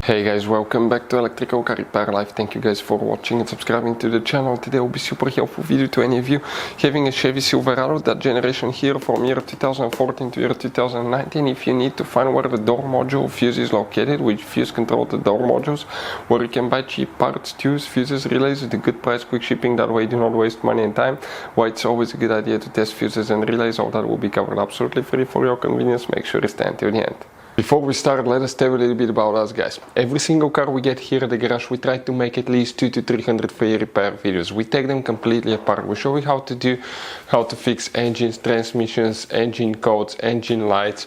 Hey guys, welcome back to Electrical Car Repair Live. Thank you guys for watching and subscribing to the channel. Today will be super helpful video to any of you having a Chevy Silverado, that generation here from year 2014 to year 2019. If you need to find where the door module fuse is located, which fuse control the door modules, where you can buy cheap parts, tubes, fuses, relays with a good price, quick shipping, that way you do not waste money and time. Why it's always a good idea to test fuses and relays, all that will be covered absolutely free for your convenience. Make sure you stay until the end. Before we start, let us tell you a little bit about us, guys. Every single car we get here at the garage, we try to make at least 200 to 300 free repair videos. We take them completely apart. We show you how to fix engines, transmissions, engine codes, engine lights,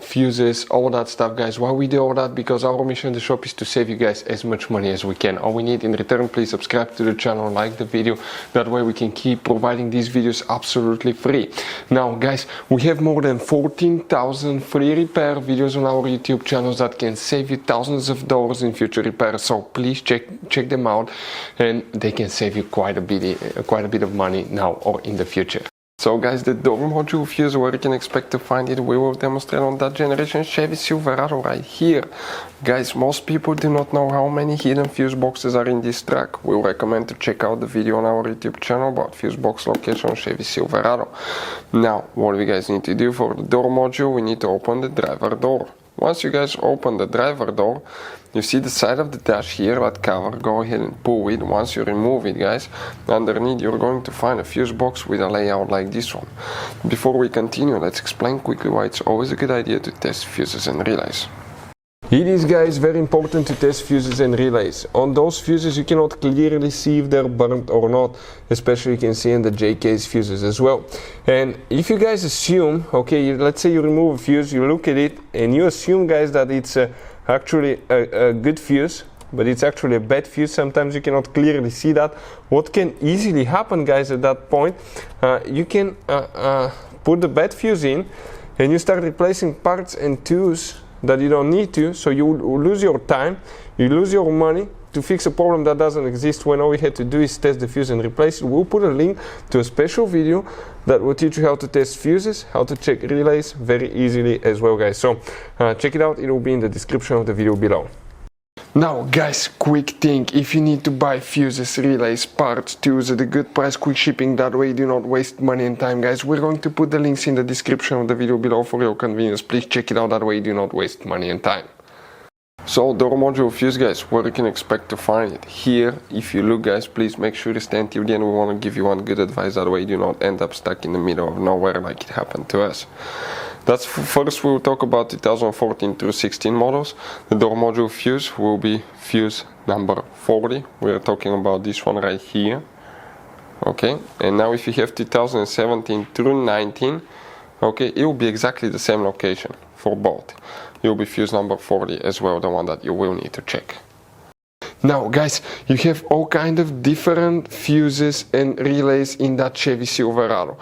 fuses, all that stuff, guys. Why we do all that? Because our mission in the shop is to save you guys as much money as we can. All we need in return, please subscribe to the channel, like the video. That way we can keep providing these videos absolutely free. Now, guys, we have more than 14,000 free repair videos on our YouTube channels that can save you thousands of dollars in future repairs. So please check them out, and they can save you quite a bit of money now or in the future. So guys, the door module fuse, where you can expect to find it, we will demonstrate on that generation Chevy Silverado right here. Guys, most people do not know how many hidden fuse boxes are in this truck. We recommend to check out the video on our YouTube channel about fuse box location on Chevy Silverado. Now, what we guys need to do for the door module, we need to open the driver door. Once you guys open the driver door, you see the side of the dash here, that cover, go ahead and pull it. Once you remove it, guys, underneath you're going to find a fuse box with a layout like this one. Before we continue, let's explain quickly why it's always a good idea to test fuses and relays. It is, guys, very important to test fuses and relays. On those fuses you cannot clearly see if they're burnt or not, especially you can see in the J-case fuses as well. And if you guys assume, okay, let's say you remove a fuse, you look at it and you assume, guys, that it's actually a good fuse, but it's actually a bad fuse, sometimes you cannot clearly see that. What can easily happen, guys, at that point, you can put the bad fuse in and you start replacing parts and tools that you don't need to, so you lose your time, you lose your money to fix a problem that doesn't exist, when all we had to do is test the fuse and replace it. We'll put a link to a special video that will teach you how to test fuses, how to check relays very easily as well, guys. So check it out, it will be in the description of the video below. Now, guys, quick thing, if you need to buy fuses, relays, parts, tools at a good price, quick shipping, that way you do not waste money and time, guys, we're going to put the links in the description of the video below for your convenience. Please check it out, that way you do not waste money and time. So, door module fuse, guys, where you can expect to find it. Here, if you look, guys, please make sure you stay until the end. We want to give you one good advice, that way you do not end up stuck in the middle of nowhere like it happened to us. That's first. We will talk about 2014 through 16 models. The door module fuse will be fuse number 40. We are talking about this one right here. Okay, and now if you have 2017 through 19, okay, it will be exactly the same location for both. It will be fuse number 40 as well, the one that you will need to check. Now, guys, you have all kind of different fuses and relays in that Chevy Silverado.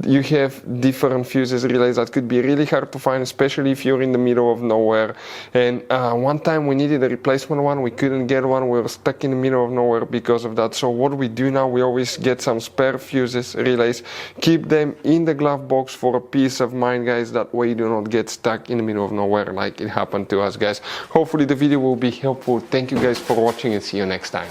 You have different fuses, relays that could be really hard to find, especially if you're in the middle of nowhere. And one time we needed a replacement one, we couldn't get one, we were stuck in the middle of nowhere because of that. So what we do now, we always get some spare fuses, relays, keep them in the glove box for a peace of mind, guys. That way you do not get stuck in the middle of nowhere like it happened to us, guys. Hopefully the video will be helpful. Thank you guys for watching and see you next time.